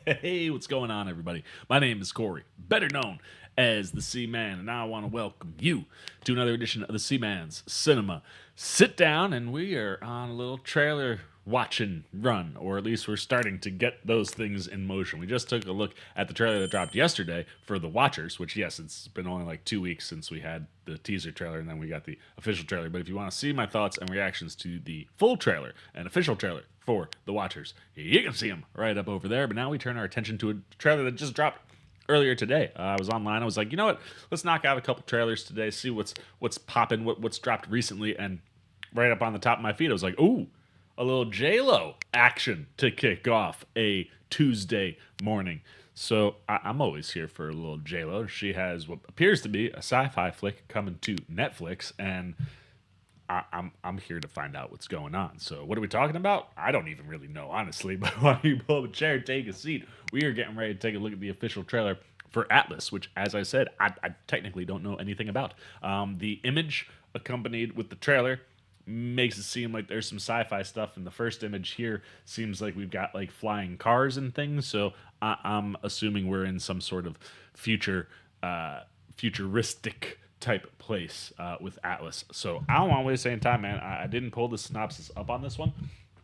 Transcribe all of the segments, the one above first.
Hey, what's going on, everybody? My name is Corey, better known as the Seaman, and I want to welcome you to another edition of the Seaman's Cinema Sit Down. And we are on a little trailer watching run, or at least we're starting to get those things in motion. We just took a look at the trailer that dropped yesterday for The Watchers, which, yes, it's been only like 2 weeks since we had the teaser trailer and then we got the official trailer. But if you want to see my thoughts and reactions to the full trailer and official trailer for The Watchers, you can see them right up over there. But now we turn our attention to a trailer that just dropped earlier today. I was online. I was like, you know what? Let's knock out a couple trailers today, see what's popping, what's dropped recently. And right up on the top of my feed, I was like, ooh, a little J-Lo action to kick off a Tuesday morning. So I'm always here for a little J-Lo. She has what appears to be a sci-fi flick coming to Netflix, and I'm here to find out what's going on. So what are we talking about? I don't even really know, honestly. But why don't you pull up a chair, take a seat? We are getting ready to take a look at the official trailer for Atlas, which, as I said, I technically don't know anything about. The image accompanied with the trailer makes it seem like there's some sci-fi stuff, and the first image here seems like we've got like flying cars and things. So I'm assuming we're in some sort of futuristic type place with Atlas. So I don't want to waste any time, man. I didn't pull the synopsis up on this one.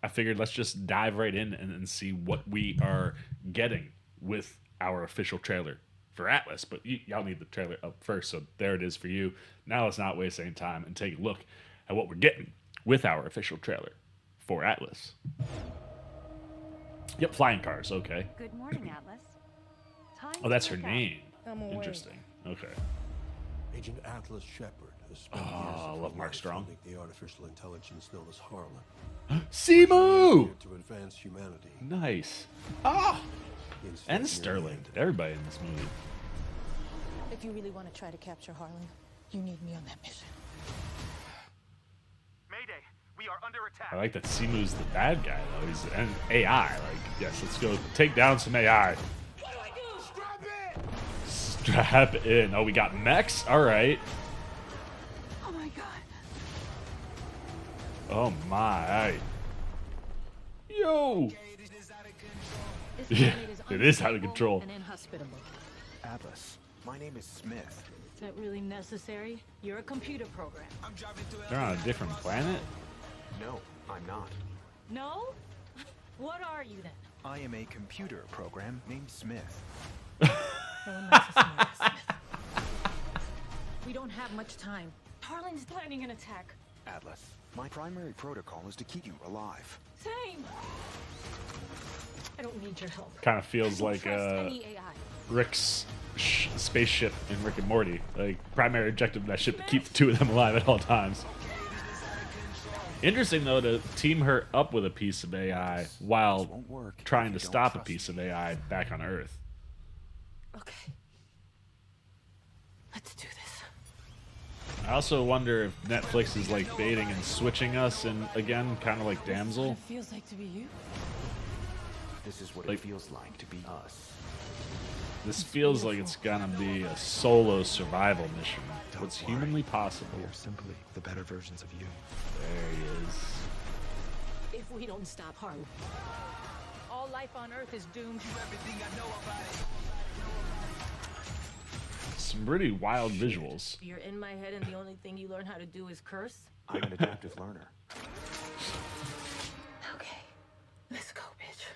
I figured let's just dive right in and see what we are getting with our official trailer for Atlas. But y'all need the trailer up first, so there it is for you. Now let's not waste any time and take a look at what we're getting with our official trailer for Atlas. Yep, flying cars, okay. Good morning, Atlas. Oh, that's her name. I'm awake. Interesting. Okay. Agent Atlas Shepard has spent Oh, years I of love her Mark life Strong. funding the artificial intelligence known as Harlan. Simu! Here to advance humanity. Nice. Ah! Instead, And near Sterling. the end, Everybody in this movie. If you really want to try to capture Harlan, you need me on that mission. Mayday, we are under attack. I like that Simu's the bad guy, though. He's an AI. Like, yes, let's go take down some AI. What do I do? Strap it! Strap in. Oh, we got mechs? All right. Oh my god. Oh, my. Yo! This Yeah, planet it is out of unstable control. and inhospitable. Atlas, my name is Smith. Is that really necessary? You're a computer program. They're on a different planet? No, I'm not. No? What are you then? I am a computer program named Smith. No one likes a smart Smith. We don't have much time. Harlan's planning an attack. Atlas, my primary protocol is to keep you alive. Same. I don't need your help. Kind of feels I don't like trust any AI. Rick's spaceship in Rick and Morty. Like, primary objective of that ship to keep the two of them alive at all times. Interesting, though, to team her up with a piece of AI while Won't work trying if to you don't stop a trust piece of me. AI back on Earth. Okay. Let's do this. I also wonder if Netflix is like baiting and switching us, and again, kind of like Damsel. It feels like to be you. This is what Like- it feels like to be us. This feels like it's gonna be a solo survival mission. What's humanly possible? We are simply the better versions of you. There he is. If we don't stop Harlan, all life on Earth is doomed. Some pretty wild visuals. You're in my head, and the only thing you learn how to do is curse. I'm an adaptive learner. Okay, let's go, bitch.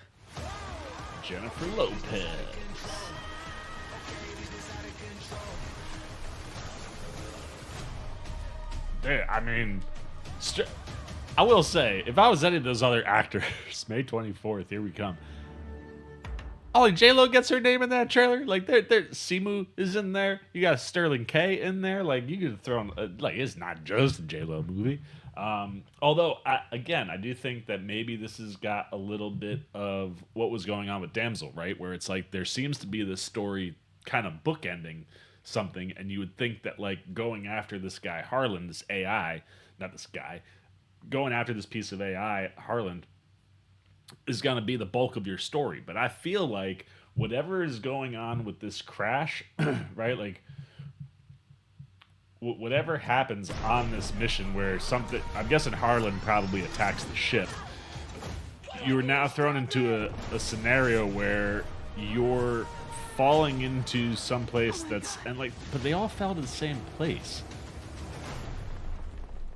Jennifer Lopez. There, I mean, I will say, if I was any of those other actors, May 24th, here we come. Oh, like J-Lo gets her name in that trailer. Like, there, Simu is in there. You got Sterling K in there. Like, you could throw in, like, it's not just a J-Lo movie. Although, I do think that maybe this has got a little bit of what was going on with Damsel, right? Where it's like there seems to be this story kind of bookending something, and you would think that, like, going after this guy Harlan, this AI, not this guy, going after this piece of AI, Harlan, is going to be the bulk of your story. But I feel like whatever is going on with this crash, right? Like, whatever happens on this mission where something, I'm guessing Harlan probably attacks the ship, you are now thrown into a scenario where you're falling into some place that's and like, but they all fell to the same place.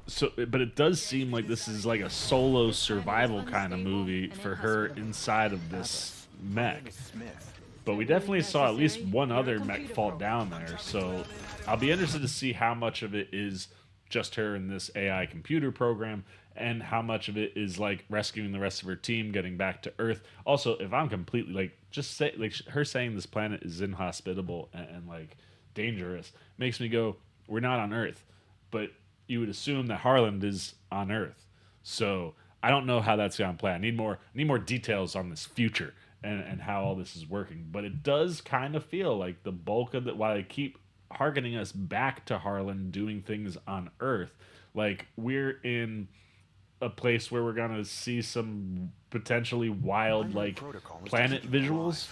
So, but it does seem like this is like a solo survival kind of movie for her inside of this mech. But we definitely saw at least one other mech fall down there, so I'll be interested to see how much of it is just her in this AI computer program and how much of it is like rescuing the rest of her team, getting back to Earth. Also, if I'm completely like just say like her saying this planet is inhospitable and like dangerous makes me go, we're not on Earth, but you would assume that Harland is on Earth. So I don't know how that's going to play. I need more details on this future and how all this is working. But it does kind of feel like the bulk of it, while they keep harkening us back to Harlan doing things on Earth, like we're in a place where we're going to see some potentially wild like planet visuals.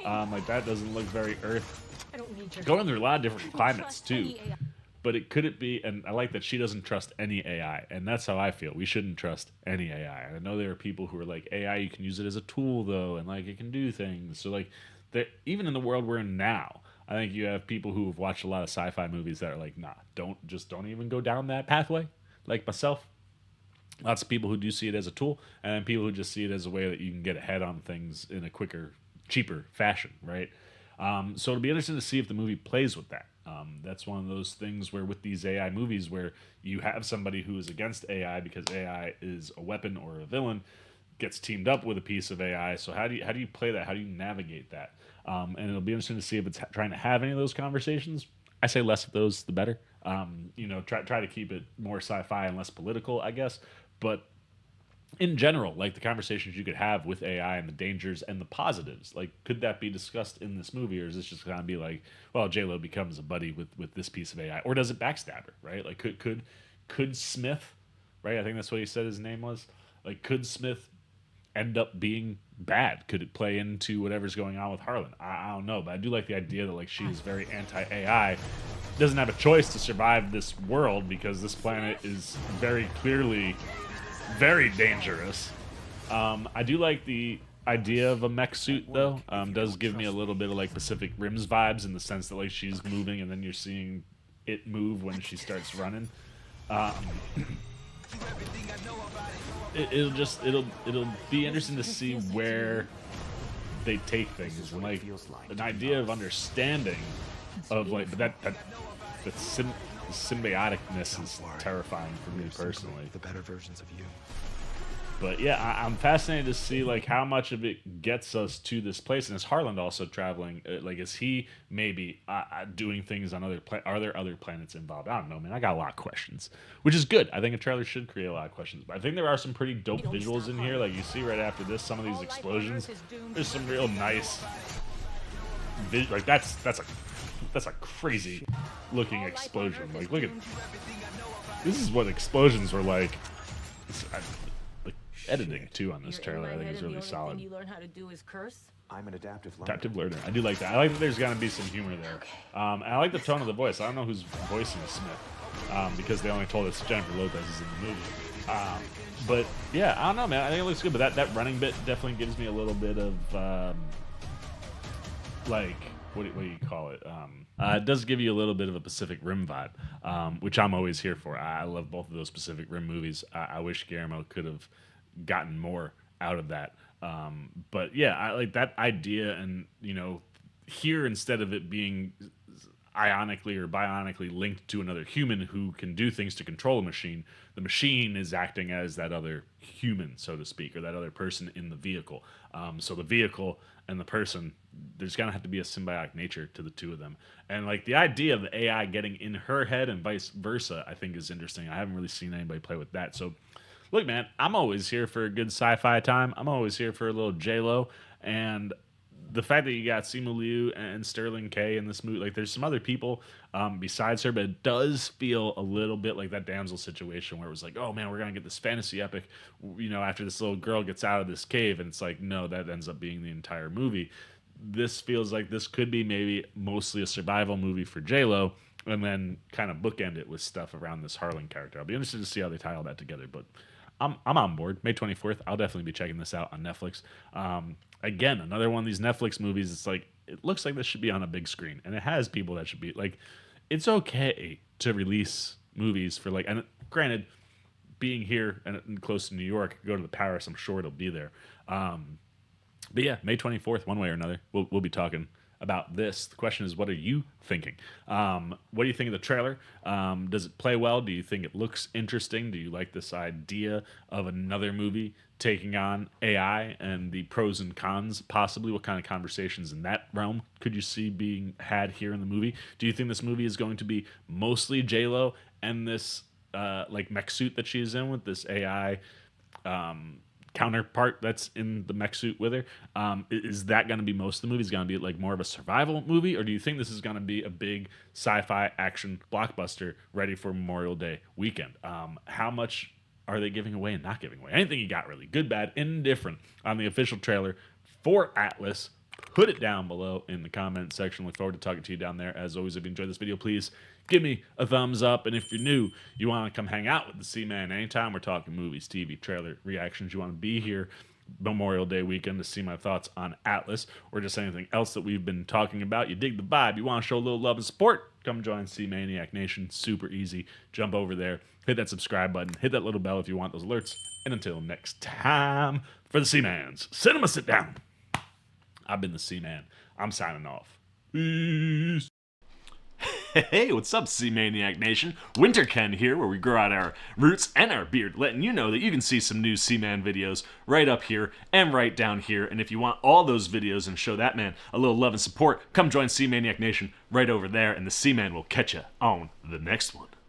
Like that doesn't look very Earth. I don't need your Going through a lot of different Don't climates trust too. any AI. But it could it be, and I like that she doesn't trust any AI, and that's how I feel. We shouldn't trust any AI. And I know there are people who are like, AI, you can use it as a tool though, and like it can do things. So like, even in the world we're in now, I think you have people who have watched a lot of sci-fi movies that are like, nah, don't even go down that pathway. Like myself, lots of people who do see it as a tool, and then people who just see it as a way that you can get ahead on things in a quicker, cheaper fashion, right? So it'll be interesting to see if the movie plays with that. That's one of those things where with these AI movies where you have somebody who is against AI because AI is a weapon or a villain, gets teamed up with a piece of AI. So how do you play that? How do you navigate that? And it'll be interesting to see if it's trying to have any of those conversations. I say less of those, the better. Try to keep it more sci-fi and less political, I guess. But in general, like the conversations you could have with AI and the dangers and the positives, like could that be discussed in this movie, or is this just gonna be like, well, J-Lo becomes a buddy with this piece of AI, or does it backstab her, right? Like could Smith, right? I think that's what he said his name was. Like, could Smith end up being bad? Could it play into whatever's going on with Harlan? I don't know, but I do like the idea that like she is very anti-AI, doesn't have a choice to survive this world because this planet is very clearly very dangerous. I do like the idea of a mech suit though. Does give me a little bit of like Pacific Rim's vibes in the sense that like she's moving and then you're seeing it move when she starts running. It'll be interesting to see where they take things and like an idea of understanding of like, but that symbioticness is terrifying for me personally. The better versions of you. But yeah, I'm fascinated to see like how much of it gets us to this place, and is Harland also traveling? Like, is he maybe doing things on other? Are there other planets involved? I don't know, man. I got a lot of questions, which is good. I think a trailer should create a lot of questions. But I think there are some pretty dope visuals in here. Like you see right after this, some of these explosions. There's some real nice. Like that's a crazy looking explosion. Like look at this is what explosions were like. The editing too on this trailer I think is really solid. You learn how to do is curse. I'm an adaptive learner. Adaptive learner. I do like that. I like that there's gonna be some humor there. And I like the tone of the voice. I don't know who's voicing Smith because they only told us Jennifer Lopez is in the movie. But yeah, I don't know, man. I think it looks good. But that running bit definitely gives me a little bit of like. What do you call it? It does give you a little bit of a Pacific Rim vibe, which I'm always here for. I love both of those Pacific Rim movies. I wish Guillermo could have gotten more out of that. But yeah, I like that idea. And, here instead of it being ionically or bionically linked to another human who can do things to control a machine, the machine is acting as that other human, so to speak, or that other person in the vehicle. So the vehicle and the person, there's gonna have to be a symbiotic nature to the two of them. And like the idea of the AI getting in her head and vice versa, I think is interesting. I haven't really seen anybody play with that. So look, man, I'm always here for a good sci-fi time. I'm always here for a little J-Lo. And the fact that you got Simu Liu and Sterling K in this movie, like there's some other people besides her, but it does feel a little bit like that Damsel situation where it was like, oh man, we're gonna get this fantasy epic, after this little girl gets out of this cave, and it's like, no, that ends up being the entire movie. This feels like this could be maybe mostly a survival movie for J-Lo, and then kind of bookend it with stuff around this Harlan character. I'll be interested to see how they tie all that together, but I'm on board. May 24th, I'll definitely be checking this out on Netflix. again, another one of these Netflix movies. It's like, it looks like this should be on a big screen, and it has people that should be like, it's okay to release movies for like, and granted, being here and close to New York, go to the Paris, I'm sure it'll be there. But yeah, May 24th, one way or another, we'll be talking about this. The question is, what are you thinking? What do you think of the trailer? Does it play well? Do you think it looks interesting? Do you like this idea of another movie taking on AI and the pros and cons, possibly? What kind of conversations in that realm could you see being had here in the movie? Do you think this movie is going to be mostly J-Lo and this like mech suit that she's in with this AI counterpart that's in the mech suit with her? Is that going to be most of the movie? Is going to be like more of a survival movie, or do you think this is going to be a big sci-fi action blockbuster ready for Memorial Day weekend? How much are they giving away and not giving away? Anything you got, really, good, bad, indifferent, on the official trailer for Atlas? Put it down below in the comment section. Look forward to talking to you down there. As always, if you enjoyed this video, please give me a thumbs up. And if you're new, you want to come hang out with the C-Man anytime we're talking movies, TV, trailer, reactions, you want to be here Memorial Day weekend to see my thoughts on Atlas or just anything else that we've been talking about, you dig the vibe, you want to show a little love and support, come join C-Maniac Nation. Super easy. Jump over there, hit that subscribe button, hit that little bell if you want those alerts. And until next time, for the C-Mans Cinema Sit Down, I've been the C-Man. I'm signing off. Peace. Hey, what's up, C-Maniac Nation? Winter Ken here, where we grow out our roots and our beard, letting you know that you can see some new C-Man videos right up here and right down here. And if you want all those videos and show that man a little love and support, come join C-Maniac Nation right over there, and the C-Man will catch you on the next one.